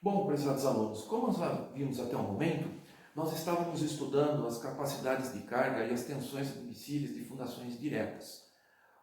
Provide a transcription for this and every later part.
Bom, prezados alunos, como nós vimos até o momento, nós estávamos estudando as capacidades de carga e as tensões admissíveis de fundações diretas.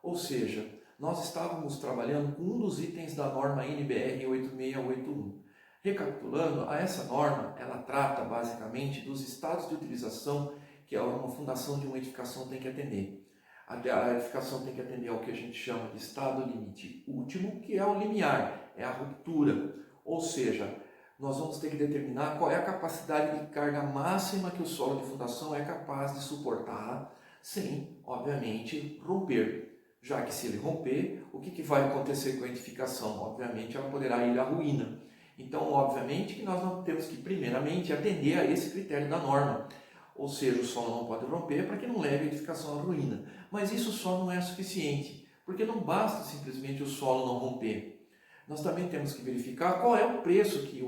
Ou seja, nós estávamos trabalhando com um dos itens da norma NBR 8681. Recapitulando, essa norma, ela trata basicamente dos estados de utilização que uma fundação de uma edificação tem que atender. A edificação tem que atender ao que a gente chama de estado limite último, que é o limiar, é a ruptura. Ou seja, nós vamos ter que determinar qual é a capacidade de carga máxima que o solo de fundação é capaz de suportar, sem, obviamente, romper. Já que se ele romper, o que vai acontecer com a edificação? Obviamente, ela poderá ir à ruína. Então, obviamente, que nós não temos que, primeiramente, atender a esse critério da norma. Ou seja, o solo não pode romper para que não leve a edificação à ruína. Mas isso só não é suficiente, porque não basta simplesmente o solo não romper. Nós também temos que verificar qual é o preço que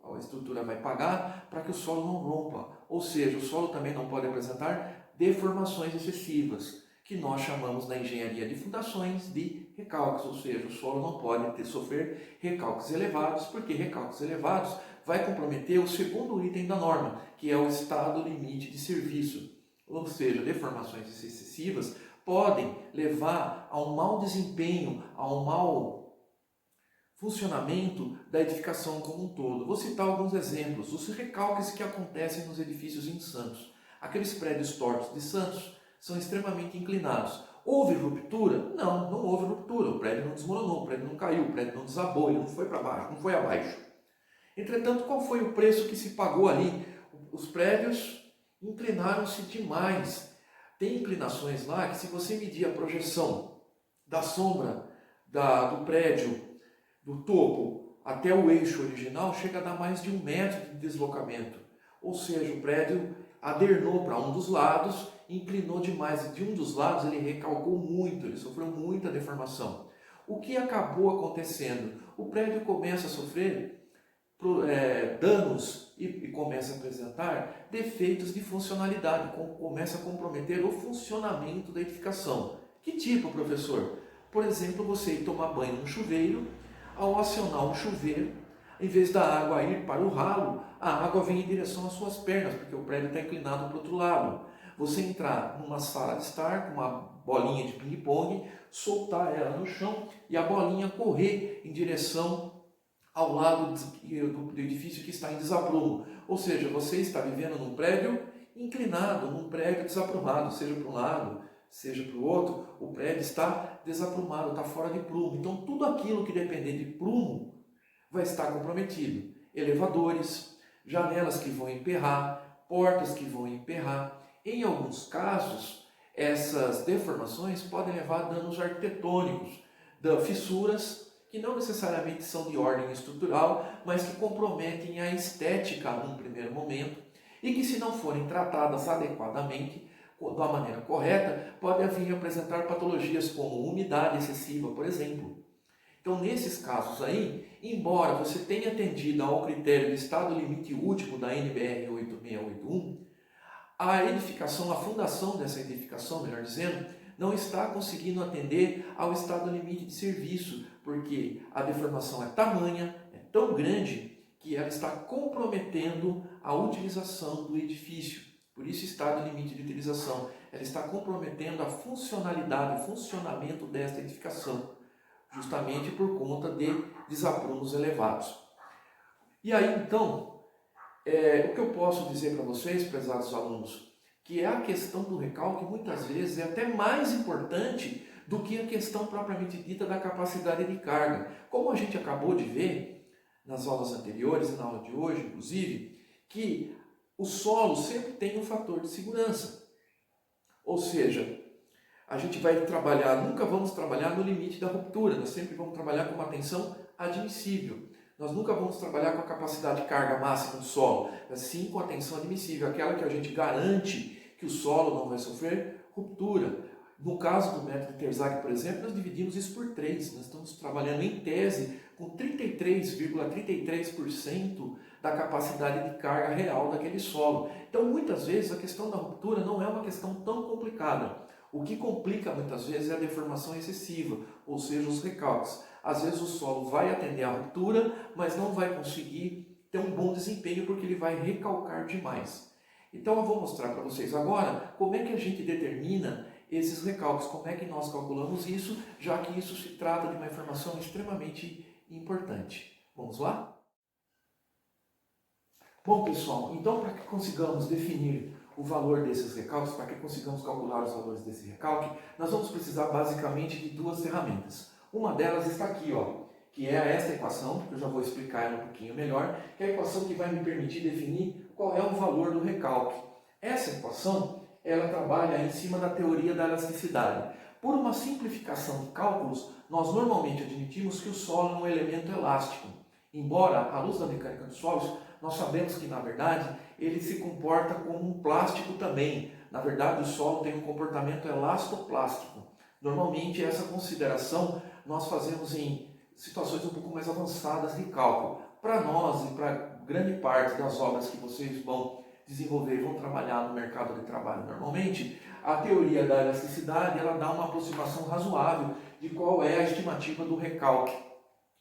a estrutura vai pagar para que o solo não rompa. Ou seja, o solo também não pode apresentar deformações excessivas, que nós chamamos na engenharia de fundações de recalques, ou seja, o solo não pode sofrer recalques elevados, porque recalques elevados vai comprometer o segundo item da norma, que é o estado limite de serviço. Ou seja, deformações excessivas podem levar a um mau desempenho, a um mau funcionamento da edificação como um todo. Vou citar alguns exemplos. Os recalques que acontecem nos edifícios em Santos. Aqueles prédios tortos de Santos são extremamente inclinados. Houve ruptura? Não, não houve ruptura. O prédio não desmoronou, o prédio não caiu, o prédio não desabou, ele não foi para baixo, não foi abaixo. Entretanto, qual foi o preço que se pagou ali? Os prédios inclinaram-se demais. Tem inclinações lá que, se você medir a projeção da sombra do prédio, do topo até o eixo original, chega a dar mais de 1 metro de deslocamento. Ou seja, o prédio adernou para um dos lados, inclinou demais, e de um dos lados ele recalcou muito, ele sofreu muita deformação. O que acabou acontecendo? O prédio começa a sofrer danos e começa a apresentar defeitos de funcionalidade, começa a comprometer o funcionamento da edificação. Que tipo, professor? Por exemplo, você ir tomar banho no chuveiro, ao acionar o chuveiro, em vez da água ir para o ralo, a água vem em direção às suas pernas, porque o prédio está inclinado para o outro lado. Você entrar numa sala de estar com uma bolinha de ping-pong, soltar ela no chão e a bolinha correr em direção ao lado do edifício que está em desaprumo. Ou seja, você está vivendo num prédio inclinado, num prédio desaprumado, seja para um lado, seja para o outro, o prédio está desaprumado, está fora de prumo. Então, tudo aquilo que depender de prumo vai estar comprometido. Elevadores, janelas que vão emperrar, portas que vão emperrar. Em alguns casos, essas deformações podem levar a danos arquitetônicos, fissuras que não necessariamente são de ordem estrutural, mas que comprometem a estética num primeiro momento e que, se não forem tratadas adequadamente, da maneira correta, podem vir a apresentar patologias como umidade excessiva, por exemplo. Então, nesses casos aí, embora você tenha atendido ao critério de estado limite último da NBR 8681, a edificação, a fundação dessa edificação, melhor dizendo, não está conseguindo atender ao estado limite de serviço, porque a deformação é tamanha, é tão grande, que ela está comprometendo a utilização do edifício. Por isso, estado limite de utilização. Ela está comprometendo a funcionalidade, o funcionamento desta edificação, justamente por conta de desaprumos elevados. E aí, então, o que eu posso dizer para vocês, prezados alunos, que é a questão do recalque muitas vezes é até mais importante do que a questão propriamente dita da capacidade de carga. Como a gente acabou de ver nas aulas anteriores e na aula de hoje, inclusive, que o solo sempre tem um fator de segurança. Ou seja, a gente vai trabalhar, nunca vamos trabalhar no limite da ruptura, nós sempre vamos trabalhar com uma tensão admissível. Nós nunca vamos trabalhar com a capacidade de carga máxima do solo, assim com a tensão admissível, aquela que a gente garante que o solo não vai sofrer ruptura. No caso do método Terzaghi, por exemplo, nós dividimos isso por 3. Nós estamos trabalhando em tese com 33,33% da capacidade de carga real daquele solo. Então, muitas vezes, a questão da ruptura não é uma questão tão complicada. O que complica muitas vezes é a deformação excessiva, ou seja, os recalques. Às vezes o solo vai atender à ruptura, mas não vai conseguir ter um bom desempenho porque ele vai recalcar demais. Então eu vou mostrar para vocês agora como é que a gente determina esses recalques, como é que nós calculamos isso, já que isso se trata de uma informação extremamente importante. Vamos lá? Bom, pessoal, então para que consigamos definir o valor desses recalques, para que consigamos calcular os valores desse recalque, nós vamos precisar basicamente de duas ferramentas. Uma delas está aqui, ó, que é esta equação, que eu já vou explicar ela um pouquinho melhor, que é a equação que vai me permitir definir qual é o valor do recalque. Essa equação, ela trabalha em cima da teoria da elasticidade. Por uma simplificação de cálculos, nós normalmente admitimos que o solo é um elemento elástico. Embora, à luz da mecânica dos solos, nós sabemos que, na verdade, ele se comporta como um plástico também. Na verdade, o solo tem um comportamento elastoplástico. Normalmente, essa consideração nós fazemos em situações um pouco mais avançadas de cálculo. Para nós e para grande parte das obras que vocês vão desenvolver e vão trabalhar no mercado de trabalho normalmente, a teoria da elasticidade ela dá uma aproximação razoável de qual é a estimativa do recalque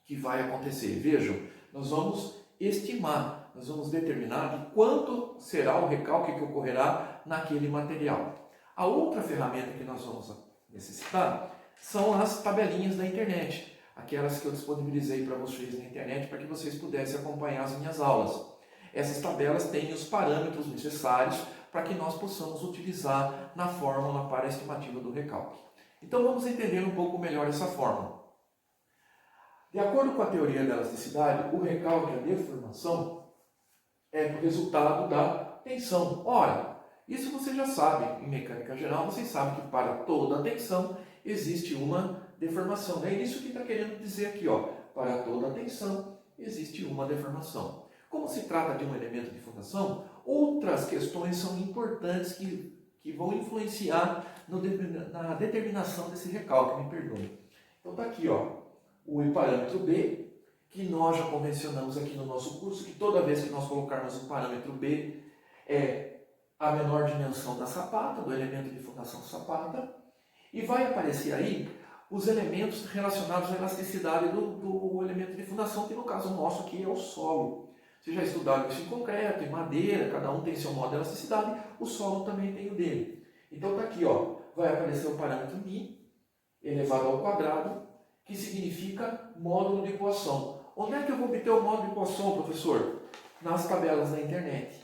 que vai acontecer. Vejam, nós vamos estimar, nós vamos determinar de quanto será o recalque que ocorrerá naquele material. A outra ferramenta que nós vamos necessitar são as tabelinhas da internet, aquelas que eu disponibilizei para vocês na internet para que vocês pudessem acompanhar as minhas aulas. Essas tabelas têm os parâmetros necessários para que nós possamos utilizar na fórmula para a estimativa do recalque. Então vamos entender um pouco melhor essa fórmula. De acordo com a teoria da elasticidade, o recalque, a deformação, é o resultado da tensão. Ora, isso você já sabe, em mecânica geral, vocês sabem que para toda a tensão existe uma deformação. É isso que está querendo dizer aqui, ó. Para toda a tensão existe uma deformação. Como se trata de um elemento de fundação, outras questões são importantes que vão influenciar na determinação desse recalque, me perdoe. Então está aqui, ó, o parâmetro B, que nós já convencionamos aqui no nosso curso, que toda vez que nós colocarmos o parâmetro B é a menor dimensão da sapata, do elemento de fundação sapata, e vai aparecer aí os elementos relacionados à elasticidade do elemento de fundação, que no caso nosso aqui é o solo. Vocês já estudaram isso em concreto, em madeira, cada um tem seu modo de elasticidade, o solo também tem o dele. Então está aqui, ó, vai aparecer o parâmetro μ elevado ao quadrado, que significa módulo de Poisson. Onde é que eu vou obter o módulo de Poisson, professor? Nas tabelas da internet.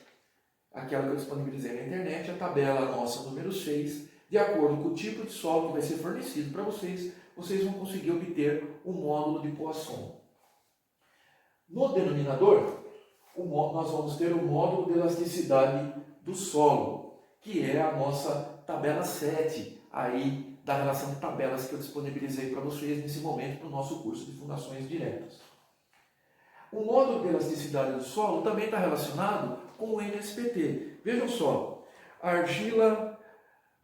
Aquela que eu disponibilizei na internet, a tabela nossa número 6, de acordo com o tipo de solo que vai ser fornecido para vocês, vocês vão conseguir obter o módulo de Poisson. No denominador, nós vamos ter o módulo de elasticidade do solo, que é a nossa tabela 7, aí da relação de tabelas que eu disponibilizei para vocês nesse momento para o nosso curso de fundações diretas. O módulo de elasticidade do solo também está relacionado com o NSPT. Vejam só, argila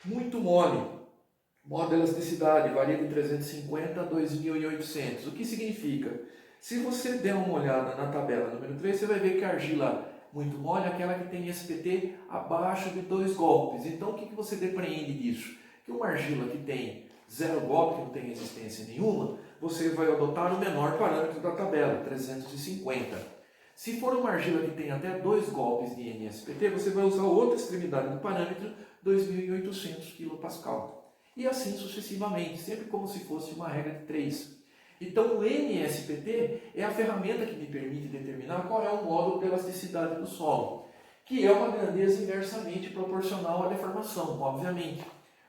muito mole, módulo de elasticidade varia de 350 a 2.800. O que significa? Se você der uma olhada na tabela número 3, você vai ver que a argila muito mole é aquela que tem SPT abaixo de 2 golpes. Então, o que você depreende disso? Que uma argila que tem 0 golpe, que não tem resistência nenhuma, você vai adotar o menor parâmetro da tabela, 350. Se for uma argila que tem até 2 golpes de NSPT, você vai usar outra extremidade do parâmetro, 2.800 kPa. E assim sucessivamente, sempre como se fosse uma regra de 3. Então, o NSPT é a ferramenta que me permite determinar qual é o módulo de elasticidade do solo, que é uma grandeza inversamente proporcional à deformação, obviamente.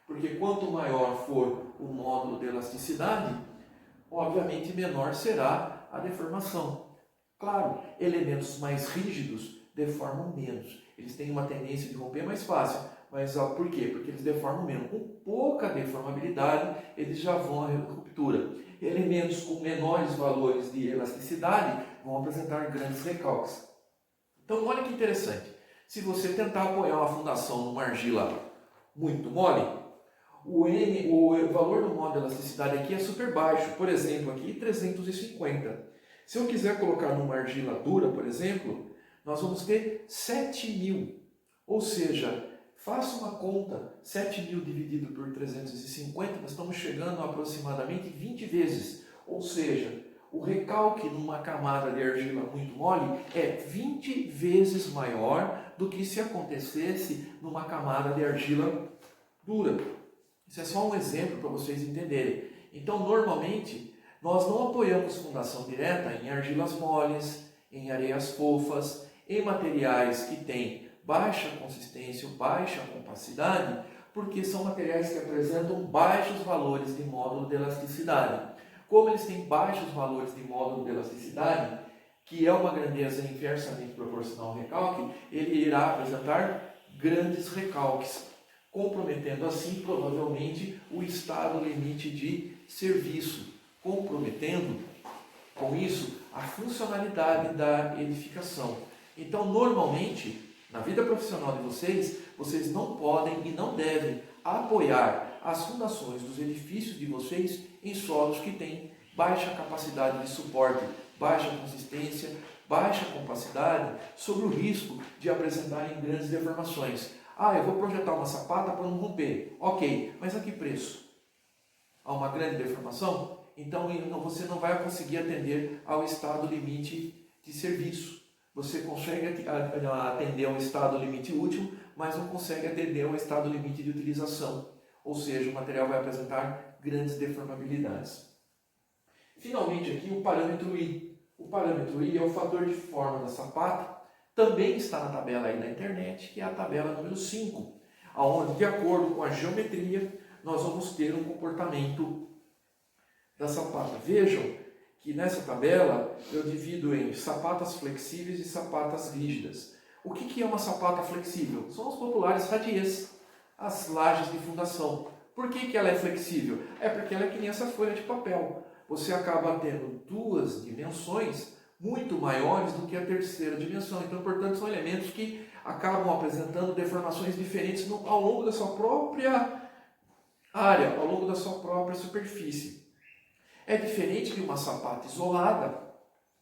Porque quanto maior for o módulo de elasticidade, obviamente menor será a deformação. Claro, elementos mais rígidos deformam menos. Eles têm uma tendência de romper mais fácil. Mas por quê? Porque eles deformam menos. Com pouca deformabilidade, eles já vão à ruptura. Elementos com menores valores de elasticidade vão apresentar grandes recalques. Então, olha que interessante. Se você tentar apoiar uma fundação numa argila muito mole, o valor do módulo de elasticidade aqui é super baixo. Por exemplo, aqui 350. Se eu quiser colocar numa argila dura, por exemplo, nós vamos ter 7.000. Ou seja, Faça uma conta, 7.000 dividido por 350, nós estamos chegando a aproximadamente 20 vezes. Ou seja, o recalque numa camada de argila muito mole é 20 vezes maior do que se acontecesse numa camada de argila dura. Isso é só um exemplo para vocês entenderem. Então, normalmente, nós não apoiamos fundação direta em argilas moles, em areias fofas, em materiais que têm baixa consistência, baixa compacidade, porque são materiais que apresentam baixos valores de módulo de elasticidade. Como eles têm baixos valores de módulo de elasticidade, que é uma grandeza inversamente proporcional ao recalque, ele irá apresentar grandes recalques, comprometendo assim provavelmente o estado limite de serviço, comprometendo com isso a funcionalidade da edificação. Então, normalmente, na vida profissional de vocês, vocês não podem e não devem apoiar as fundações dos edifícios de vocês em solos que têm baixa capacidade de suporte, baixa consistência, baixa compacidade, sob o risco de apresentarem grandes deformações. Ah, eu vou projetar uma sapata para não romper. Ok, mas a que preço? A uma grande deformação? Então você não vai conseguir atender ao estado limite de serviço. Você consegue atender ao estado limite útil, mas não consegue atender ao estado limite de utilização. Ou seja, o material vai apresentar grandes deformabilidades. Finalmente aqui o parâmetro I. O parâmetro I é o fator de forma da sapata, também está na tabela aí na internet, que é a tabela número 5, onde, de acordo com a geometria, nós vamos ter um comportamento da sapata. Vejam que nessa tabela eu divido em sapatas flexíveis e sapatas rígidas. O que é uma sapata flexível? São os populares radiês, as lajes de fundação. Por que ela é flexível? É porque ela é que nem essa folha de papel. Você acaba tendo duas dimensões muito maiores do que a terceira dimensão. Então, portanto, são elementos que acabam apresentando deformações diferentes ao longo da sua própria área, ao longo da sua própria superfície. É diferente de uma sapata isolada,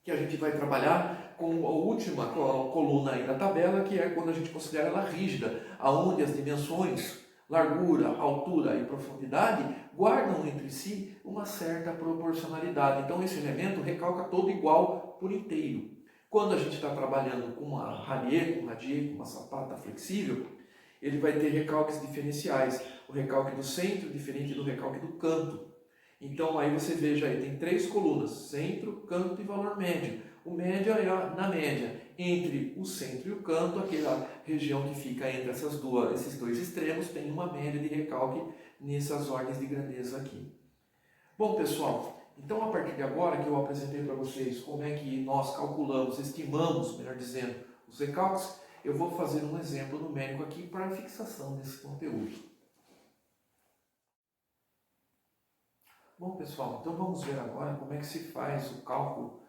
que a gente vai trabalhar com a última coluna aí da tabela, que é quando a gente considera ela rígida, aonde as dimensões, largura, altura e profundidade guardam entre si uma certa proporcionalidade. Então esse elemento recalca todo igual por inteiro. Quando a gente está trabalhando com uma radier, com uma sapata flexível, ele vai ter recalques diferenciais. O recalque do centro diferente do recalque do canto. Então aí você veja aí, tem 3 colunas, centro, canto e valor médio. O médio é na média, entre o centro e o canto, aquela região que fica entre esses dois extremos, tem uma média de recalque nessas ordens de grandeza aqui. Bom pessoal, então a partir de agora que eu apresentei para vocês como é que nós calculamos, estimamos, melhor dizendo, os recalques, eu vou fazer um exemplo numérico aqui para a fixação desse conteúdo. Bom pessoal, então vamos ver agora como é que se faz o cálculo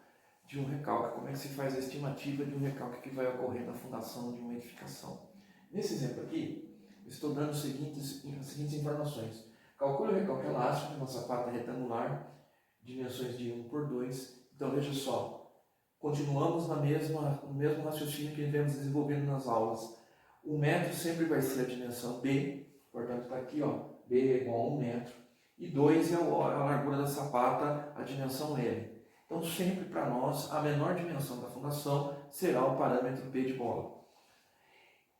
de um recalque, como é que se faz a estimativa de um recalque que vai ocorrer na fundação de uma edificação. Nesse exemplo aqui, eu estou dando as seguintes informações. Calcule o recalque elástico de uma sapata retangular, dimensões de 1 por 2. Então veja só, continuamos no mesmo raciocínio que vemos desenvolvendo nas aulas. O metro sempre vai ser a dimensão B, portanto está aqui, ó, B é igual a 1 metro. E 2 é a largura da sapata, a dimensão L. Então, sempre para nós, a menor dimensão da fundação será o parâmetro P de bola.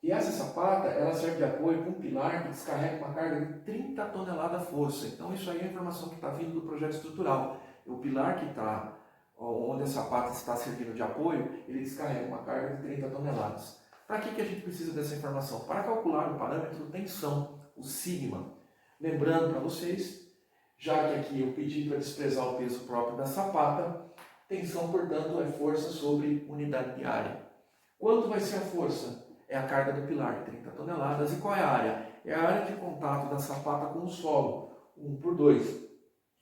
E essa sapata, ela serve de apoio para um pilar que descarrega uma carga de 30 toneladas força. Então, isso aí é a informação que está vindo do projeto estrutural. O pilar que está, onde a sapata está servindo de apoio, ele descarrega uma carga de 30 toneladas. Para que a gente precisa dessa informação? Para calcular o parâmetro tensão, o sigma. Lembrando para vocês, já que aqui eu pedi para desprezar o peso próprio da sapata, tensão, portanto, é força sobre unidade de área. Quanto vai ser a força? É a carga do pilar, 30 toneladas. E qual é a área? É a área de contato da sapata com o solo, 1 por 2.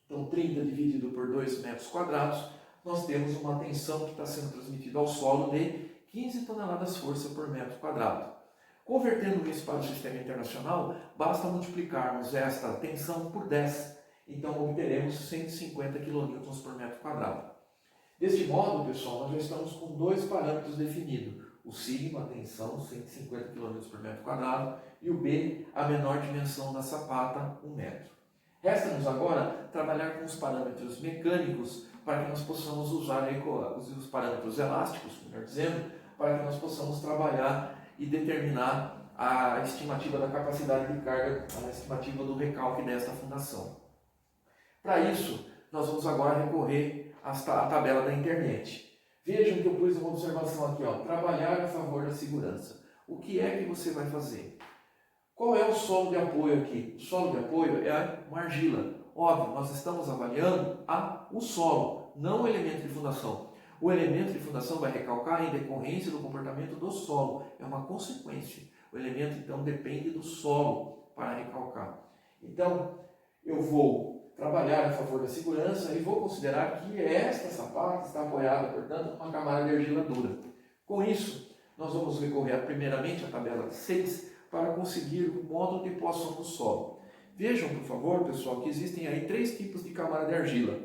Então, 30 dividido por 2 metros quadrados, nós temos uma tensão que está sendo transmitida ao solo de 15 toneladas força por metro quadrado. Convertendo isso para o sistema internacional, basta multiplicarmos esta tensão por 10. Então, obteremos 150 kN por metro quadrado. Deste modo, pessoal, nós já estamos com 2 parâmetros definidos. o sigma, atenção, 150 km por metro quadrado, e o B, a menor dimensão da sapata, 1 metro. Resta-nos agora trabalhar com os parâmetros mecânicos para que nós possamos usar os parâmetros elásticos, melhor dizendo, para que nós possamos trabalhar e determinar a estimativa da capacidade de carga, a estimativa do recalque desta fundação. Para isso, nós vamos agora recorrer à tabela da internet. Vejam que eu pus uma observação aqui, ó, trabalhar a favor da segurança. O que é que você vai fazer? Qual é o solo de apoio aqui? O solo de apoio é uma argila. Óbvio, nós estamos avaliando o solo, não o elemento de fundação. O elemento de fundação vai recalcar em decorrência do comportamento do solo. É uma consequência. O elemento, então, depende do solo para recalcar. Então, eu vou trabalhar a favor da segurança e vou considerar que esta sapata está apoiada, portanto, numa camada de argila dura. Com isso, nós vamos recorrer primeiramente à tabela 6 para conseguir o módulo de poação do solo. Vejam, por favor, pessoal, que existem aí 3 tipos de camada de argila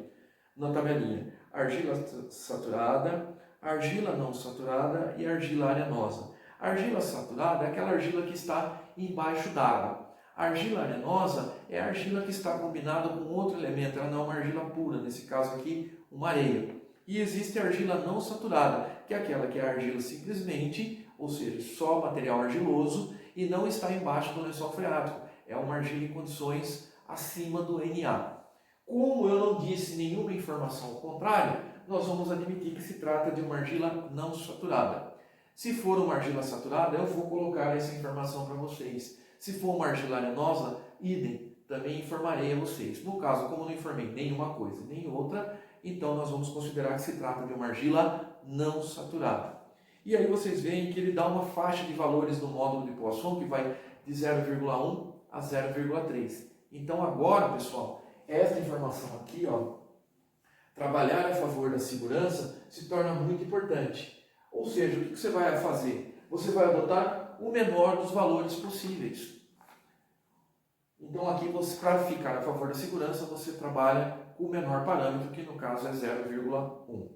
na tabelinha. Argila saturada, argila não saturada e argila arenosa. A argila saturada é aquela argila que está embaixo d'água. A argila arenosa é a argila que está combinada com outro elemento, ela não é uma argila pura, nesse caso aqui, uma areia. E existe a argila não saturada, que é aquela que é a argila simplesmente, ou seja, só material argiloso e não está embaixo do lençol freático. É uma argila em condições acima do Na. Como eu não disse nenhuma informação ao contrário, nós vamos admitir que se trata de uma argila não saturada. Se for uma argila saturada, eu vou colocar essa informação para vocês. Se for uma argila arenosa, idem, também informarei a vocês. No caso, como não informei nenhuma coisa nem outra, então nós vamos considerar que se trata de uma argila não saturada. E aí vocês veem que ele dá uma faixa de valores no módulo de Poisson que vai de 0,1 a 0,3. Então agora, pessoal, essa informação aqui, ó, trabalhar a favor da segurança se torna muito importante. Ou seja, o que você vai fazer? Você vai adotar o menor dos valores possíveis. Então aqui, para ficar a favor da segurança, você trabalha com o menor parâmetro, que no caso é 0,1.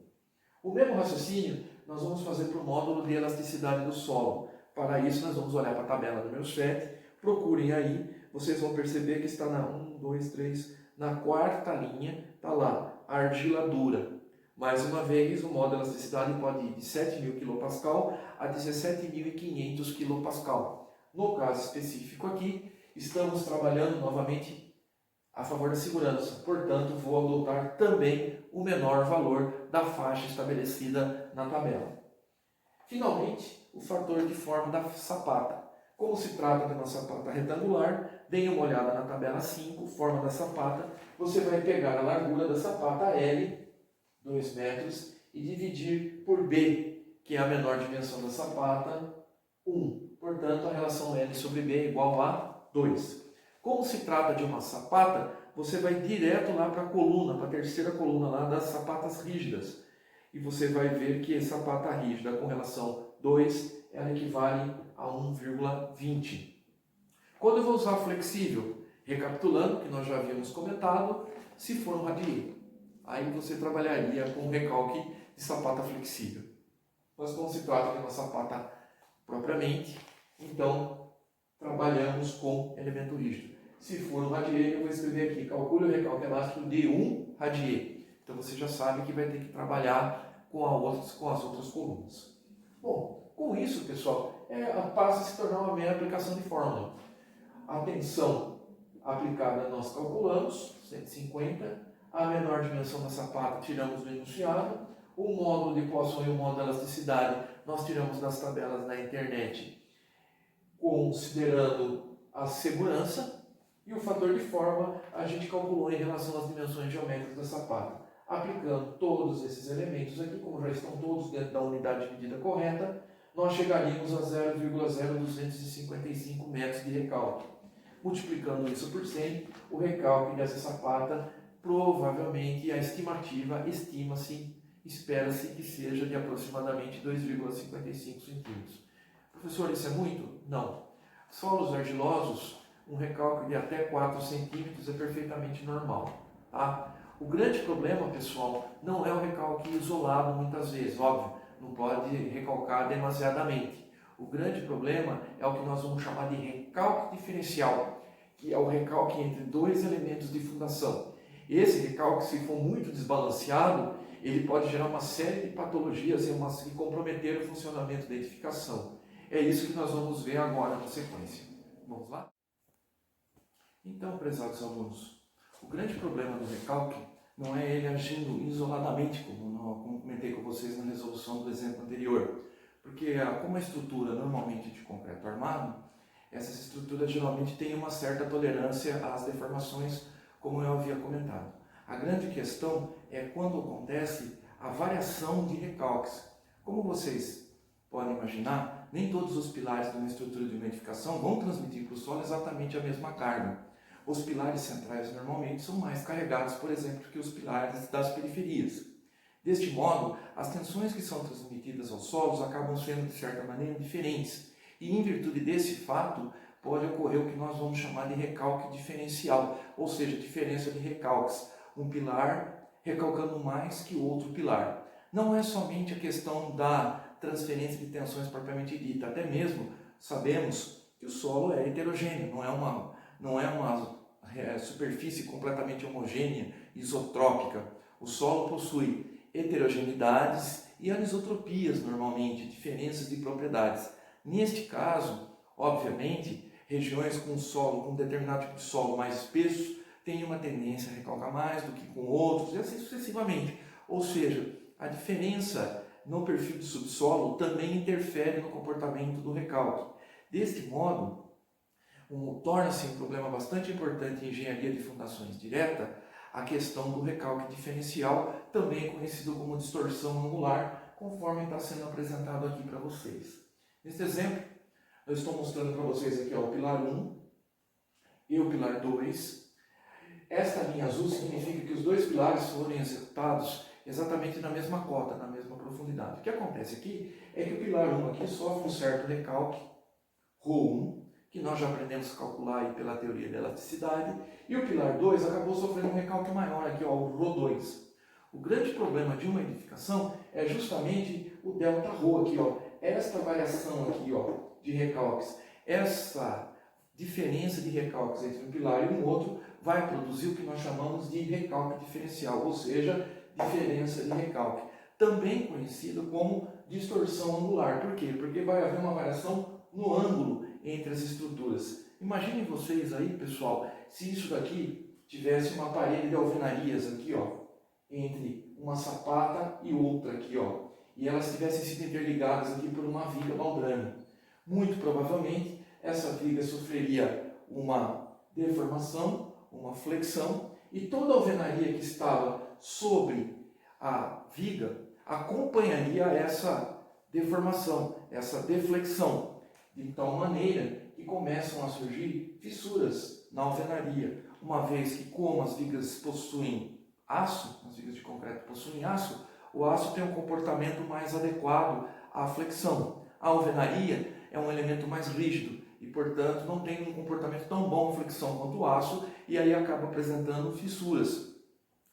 O mesmo raciocínio nós vamos fazer para o módulo de elasticidade do solo. Para isso, nós vamos olhar para a tabela número 7. Procurem aí, vocês vão perceber que está na 1, 2, 3, na quarta linha, está lá, a argila dura. Mais uma vez, o módulo de elasticidade pode ir de 7.000 kPa a 17.500 kPa. No caso específico aqui, estamos trabalhando novamente a favor da segurança. Portanto, vou adotar também o menor valor da faixa estabelecida na tabela. Finalmente, o fator de forma da sapata. Como se trata de uma sapata retangular, deem uma olhada na tabela 5, forma da sapata. Você vai pegar a largura da sapata L, 2 metros, e dividir por B, que é a menor dimensão da sapata, 1. Portanto, a relação L sobre B é igual a 2. Como se trata de uma sapata, você vai direto lá para a coluna, para a terceira coluna lá das sapatas rígidas. E você vai ver que a sapata rígida com relação 2, ela equivale a 1,20. Quando eu vou usar flexível, recapitulando, que nós já havíamos comentado, se for um radier, aí você trabalharia com recalque de sapata flexível. Mas como se trata de uma sapata propriamente, então trabalhamos com elemento rígido. Se for um radier, eu vou escrever aqui, calcule o recalque elástico de um radier. Então você já sabe que vai ter que trabalhar com as outras colunas. Bom, com isso, pessoal, passa a se tornar uma mera aplicação de fórmula. A tensão aplicada nós calculamos, 150. A menor dimensão da sapata tiramos do enunciado. O módulo de Poisson e o módulo de elasticidade nós tiramos das tabelas da internet, considerando a segurança. E o fator de forma a gente calculou em relação às dimensões geométricas da sapata. Aplicando todos esses elementos aqui, como já estão todos dentro da unidade de medida correta, nós chegaríamos a 0,0255 metros de recalque. Multiplicando isso por 100, o recalque dessa sapata, provavelmente a estimativa, espera-se que seja de aproximadamente 2,55 centímetros. Professor, isso é muito? Não. Solos argilosos, um recalque de até 4 centímetros é perfeitamente normal. Tá? O grande problema, pessoal, não é o recalque isolado muitas vezes, óbvio. não pode recalcar demasiadamente. O grande problema é o que nós vamos chamar de recalque diferencial, que é o recalque entre dois elementos de fundação. Esse recalque, se for muito desbalanceado, ele pode gerar uma série de patologias e comprometer o funcionamento da edificação. É isso que nós vamos ver agora na sequência. Vamos lá? Então, prezados alunos, o grande problema do recalque não é ele agindo isoladamente, como comentei com vocês na resolução do exemplo anterior. Porque como a estrutura normalmente é de concreto armado, essas estruturas geralmente têm uma certa tolerância às deformações, como eu havia comentado. A grande questão é quando acontece a variação de recalques. Como vocês podem imaginar, nem todos os pilares de uma estrutura de uma edificação vão transmitir para o solo exatamente a mesma carga. Os pilares centrais normalmente são mais carregados, por exemplo, que os pilares das periferias. Deste modo, as tensões que são transmitidas aos solos acabam sendo, de certa maneira, diferentes. E, em virtude desse fato, pode ocorrer o que nós vamos chamar de recalque diferencial, ou seja, diferença de recalques. Um pilar recalcando mais que o outro pilar. Não é somente a questão da transferência de tensões propriamente dita, até mesmo sabemos que o solo é heterogêneo, não é uma superfície completamente homogênea, isotrópica. O solo possui heterogeneidades e anisotropias, normalmente, diferenças de propriedades. Neste caso, obviamente, regiões com solo, com determinado tipo de solo mais espesso, têm uma tendência a recalcar mais do que com outros, e assim sucessivamente. Ou seja, a diferença no perfil de subsolo também interfere no comportamento do recalque. Deste modo, torna-se um problema bastante importante em engenharia de fundações direta a questão do recalque diferencial, também conhecido como distorção angular, conforme está sendo apresentado aqui para vocês. Neste exemplo, eu estou mostrando para vocês aqui o pilar 1 e o pilar 2. Esta linha azul significa que os dois pilares foram executados exatamente na mesma cota, na mesma profundidade. O que acontece aqui é que o pilar 1 aqui sofre um certo recalque, ρ1, que nós já aprendemos a calcular aí pela teoria da elasticidade, e o pilar 2 acabou sofrendo um recalque maior aqui, ó, o ρ2. O grande problema de uma edificação é justamente o Δρ aqui, ó, esta variação aqui, ó, de recalques, essa diferença de recalques entre um pilar e um outro vai produzir o que nós chamamos de recalque diferencial, ou seja, diferença de recalque, também conhecido como distorção angular. Por quê? Porque vai haver uma variação no ângulo entre as estruturas. Imaginem vocês aí, pessoal, se isso daqui tivesse uma parede de alvenarias aqui, ó, entre uma sapata e outra aqui, ó, e elas tivessem sido interligadas aqui por uma viga baldrame. Muito provavelmente, essa viga sofreria uma deformação, uma flexão, e toda a alvenaria que estava sobre a viga acompanharia essa deformação, essa deflexão, de tal maneira que começam a surgir fissuras na alvenaria, uma vez que, como as vigas possuem aço, as vigas de concreto possuem aço, o aço tem um comportamento mais adequado à flexão. A alvenaria é um elemento mais rígido e, portanto, não tem um comportamento tão bom à flexão quanto o aço, e aí acaba apresentando fissuras.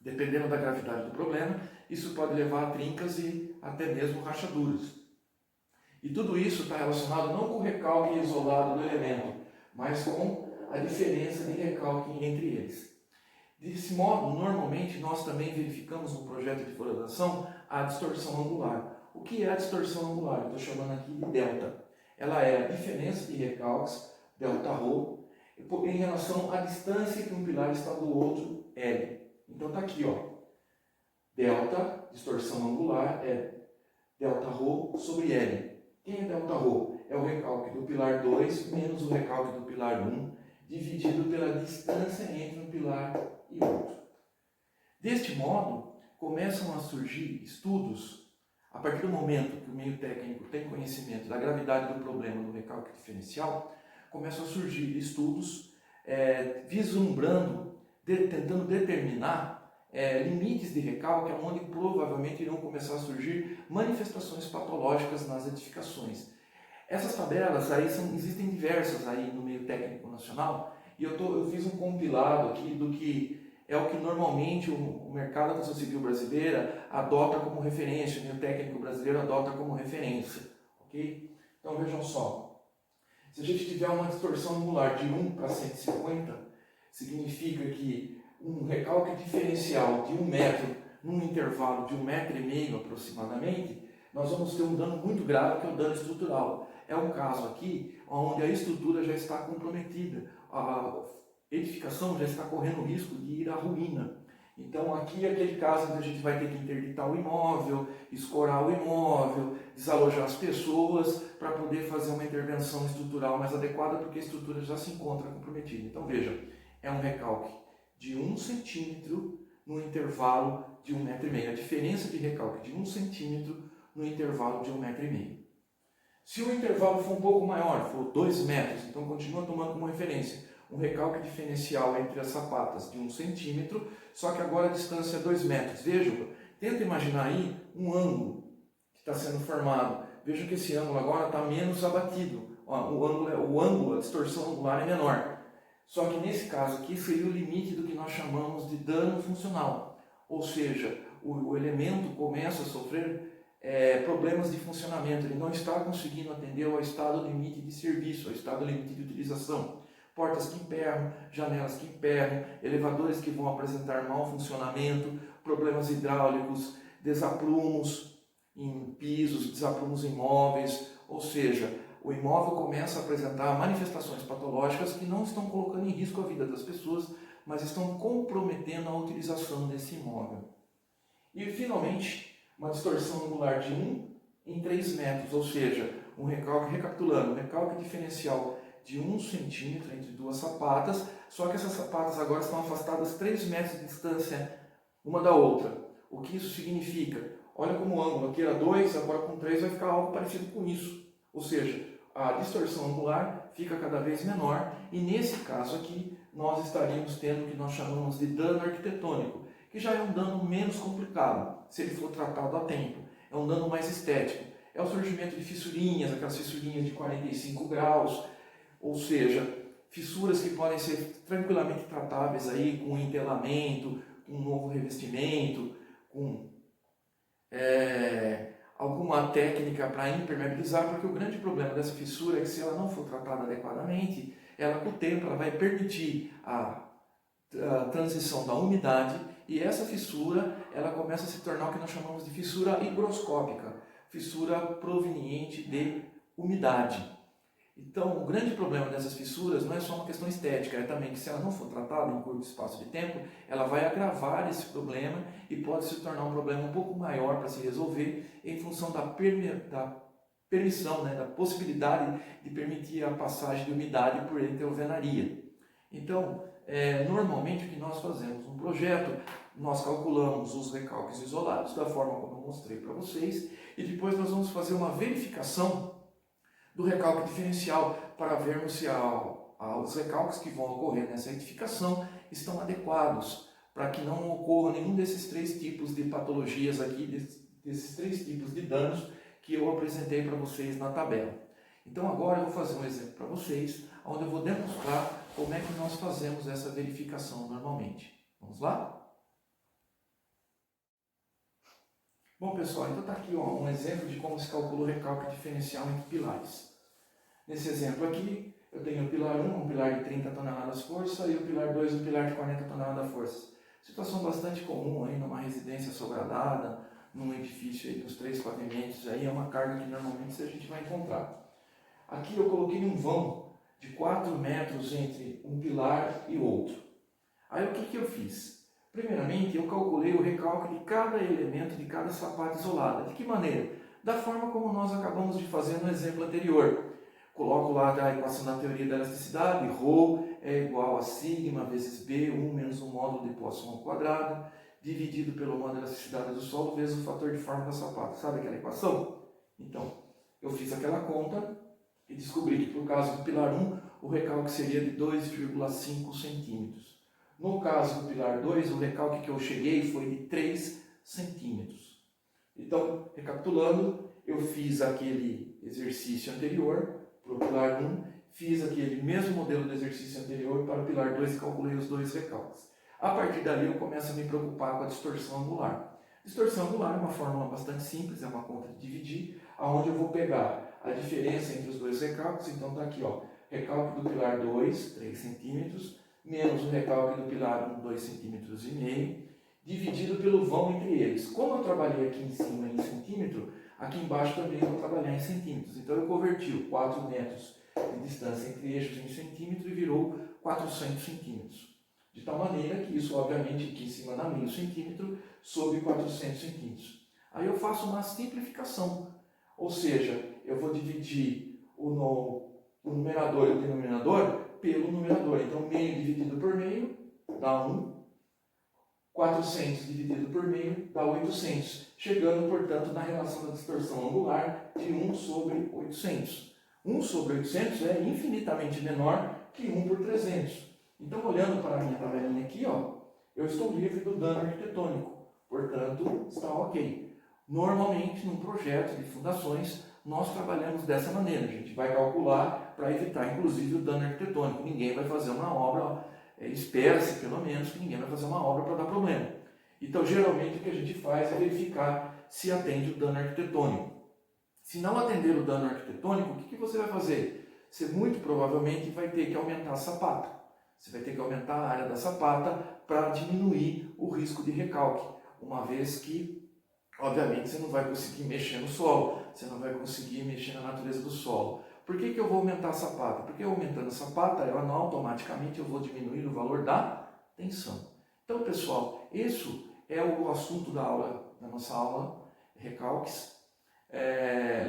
Dependendo da gravidade do problema, isso pode levar a trincas e até mesmo rachaduras. E tudo isso está relacionado não com o recalque isolado do elemento, mas com a diferença de recalque entre eles. Desse modo, normalmente, nós também verificamos no projeto de fundação a distorção angular. O que é a distorção angular? Eu estou chamando aqui de delta. Ela é a diferença de recalques, Δρ, em relação à distância que um pilar está do outro, L. Então está aqui, ó, delta, distorção angular, é Δρ sobre L. Quem é Δρ? É o recalque do pilar 2 menos o recalque do pilar 1, dividido pela distância entre um pilar e outro. Deste modo, começam a surgir estudos, a partir do momento que o meio técnico tem conhecimento da gravidade do problema do recalque diferencial, começam a surgir estudos vislumbrando, tentando determinar limites de recalque, onde provavelmente irão começar a surgir manifestações patológicas nas edificações. Essas tabelas aí existem diversas aí no meio técnico nacional, e eu fiz um compilado aqui do que é o que normalmente o mercado da construção civil brasileira adota como referência, o meio técnico brasileiro adota como referência, ok? Então vejam só, se a gente tiver uma distorção angular de 1 para 150, significa que um recalque diferencial de 1 metro num intervalo de 1,5 metro aproximadamente, nós vamos ter um dano muito grave, que é o dano estrutural. É um caso aqui onde a estrutura já está comprometida, a edificação já está correndo o risco de ir à ruína. Então aqui é aquele caso onde a gente vai ter que interditar o imóvel, escorar o imóvel, desalojar as pessoas para poder fazer uma intervenção estrutural mais adequada, porque a estrutura já se encontra comprometida. Então veja, é um recalque de 1 centímetro no intervalo de 1,5 metro. A diferença de recalque de 1 centímetro no intervalo de 1,5 metro. Se o intervalo for um pouco maior, for 2 metros, então continua tomando como referência um recalque diferencial entre as sapatas de 1 centímetro, só que agora a distância é 2 metros. Vejam, tenta imaginar aí um ângulo que está sendo formado. Vejam que esse ângulo agora está menos abatido. O ângulo, a distorção angular é menor. Só que nesse caso aqui seria o limite do que nós chamamos de dano funcional. Ou seja, o elemento começa a sofrer problemas de funcionamento. Ele não está conseguindo atender ao estado limite de serviço, ao estado limite de utilização. Portas que emperram, janelas que emperram, elevadores que vão apresentar mau funcionamento, problemas hidráulicos, desaprumos em pisos, desaprumos em móveis, ou seja, o imóvel começa a apresentar manifestações patológicas que não estão colocando em risco a vida das pessoas, mas estão comprometendo a utilização desse imóvel. E finalmente, uma distorção angular de 1 em 3 metros, ou seja, um recalque, recapitulando, um recalque diferencial de 1 centímetro entre duas sapatas, só que essas sapatas agora estão afastadas 3 metros de distância uma da outra. O que isso significa? Olha como o ângulo aqui era 2, agora com 3 vai ficar algo parecido com isso. Ou seja, a distorção angular fica cada vez menor e nesse caso aqui nós estaríamos tendo o que nós chamamos de dano arquitetônico, que já é um dano menos complicado, se ele for tratado a tempo. É um dano mais estético. É o surgimento de fissurinhas, aquelas fissurinhas de 45 graus, ou seja, fissuras que podem ser tranquilamente tratáveis aí com entelamento, com um novo revestimento, com alguma técnica para impermeabilizar, porque o grande problema dessa fissura é que se ela não for tratada adequadamente, ela com o tempo ela vai permitir a transição da umidade e essa fissura ela começa a se tornar o que nós chamamos de fissura higroscópica, fissura proveniente de umidade. Então, o grande problema dessas fissuras não é só uma questão estética, é também que se ela não for tratada em curto espaço de tempo, ela vai agravar esse problema e pode se tornar um problema um pouco maior para se resolver em função da permissão, da possibilidade de permitir a passagem de umidade por entre a alvenaria. Então, normalmente o que nós fazemos no projeto, nós calculamos os recalques isolados da forma como eu mostrei para vocês e depois nós vamos fazer uma verificação do recalque diferencial para vermos se os recalques que vão ocorrer nessa edificação estão adequados para que não ocorra nenhum desses 3 tipos de patologias aqui, desses 3 tipos de danos que eu apresentei para vocês na tabela. Então agora eu vou fazer um exemplo para vocês, onde eu vou demonstrar como é que nós fazemos essa verificação normalmente. Vamos lá? Bom pessoal, então está aqui um exemplo de como se calcula o recalque diferencial entre pilares. Nesse exemplo aqui, eu tenho o pilar 1, um pilar de 30 toneladas força, e o pilar 2, um pilar de 40 toneladas força. Situação bastante comum aí numa residência sobradada, num edifício aí dos 3 pavimentos, aí é uma carga que normalmente a gente vai encontrar. Aqui eu coloquei um vão de 4 metros entre um pilar e outro. Aí o que eu fiz? Primeiramente, eu calculei o recalque de cada elemento de cada sapato isolada. De que maneira? Da forma como nós acabamos de fazer no exemplo anterior. Coloco lá a equação da teoria da elasticidade, ρ é igual a sigma vezes B, 1 menos o módulo de Poisson ao quadrado, dividido pelo módulo de elasticidade do solo vezes o fator de forma do sapato. Sabe aquela equação? Então, eu fiz aquela conta e descobri que, por caso do pilar 1, o recalque seria de 2,5 centímetros. No caso do pilar 2, o recalque que eu cheguei foi de 3 centímetros. Então, recapitulando, eu fiz aquele exercício anterior para o pilar 1, fiz aquele mesmo modelo de exercício anterior para o pilar 2 e calculei os 2 recalques. A partir dali eu começo a me preocupar com a distorção angular. Distorção angular é uma fórmula bastante simples, é uma conta de dividir, onde eu vou pegar a diferença entre os dois recálculos. Então está aqui, ó, recálculo do pilar 2, 3 centímetros, menos o recálculo do pilar 1, 2,5 centímetros, dividido pelo vão entre eles. Como eu trabalhei aqui em cima em centímetro, aqui embaixo também eu vou trabalhar em centímetros. Então eu converti o 4 metros de distância entre eixos em centímetro e virou 400 centímetros. De tal maneira que isso, obviamente, aqui em cima dá meio centímetro sobre 400 centímetros. Aí eu faço uma simplificação, ou seja, eu vou dividir o numerador e o denominador pelo numerador. Então, meio dividido por meio dá 1, 400 dividido por meio dá 800, chegando, portanto, na relação da distorção angular de 1 sobre 800. 1 sobre 800 é infinitamente menor que 1 por 300. Então, olhando para a minha tabelinha aqui, ó, eu estou livre do dano arquitetônico, portanto, está ok. Normalmente, num projeto de fundações, nós trabalhamos dessa maneira. A gente vai calcular para evitar, inclusive, o dano arquitetônico. Ninguém vai fazer uma obra, espera-se pelo menos que ninguém vai fazer uma obra para dar problema. Então, geralmente, o que a gente faz é verificar se atende o dano arquitetônico. Se não atender o dano arquitetônico, o que você vai fazer? Você muito provavelmente vai ter que aumentar a sapata. Você vai ter que aumentar a área da sapata para diminuir o risco de recalque, uma vez que, obviamente, você não vai conseguir mexer no solo, você não vai conseguir mexer na natureza do solo. Por que eu vou aumentar a sapata? Porque aumentando a sapata, automaticamente eu vou diminuir o valor da tensão. Então, pessoal, isso é o assunto da nossa aula, recalques.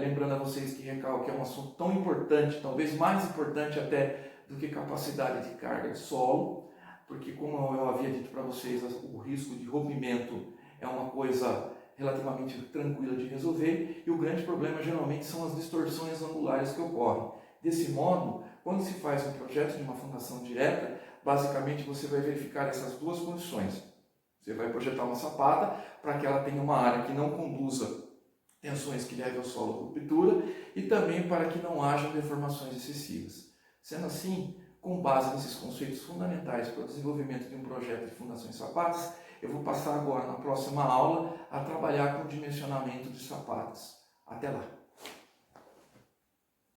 Lembrando a vocês que recalque é um assunto tão importante, talvez mais importante até do que capacidade de carga de solo, porque, como eu havia dito para vocês, o risco de rompimento é uma coisa relativamente tranquila de resolver, e o grande problema geralmente são as distorções angulares que ocorrem. Desse modo, quando se faz um projeto de uma fundação direta, basicamente você vai verificar essas duas condições. Você vai projetar uma sapata para que ela tenha uma área que não conduza tensões que levem ao solo à ruptura e também para que não hajam deformações excessivas. Sendo assim, com base nesses conceitos fundamentais para o desenvolvimento de um projeto de fundações sapatas, eu vou passar agora na próxima aula a trabalhar com o dimensionamento de sapatas. Até lá!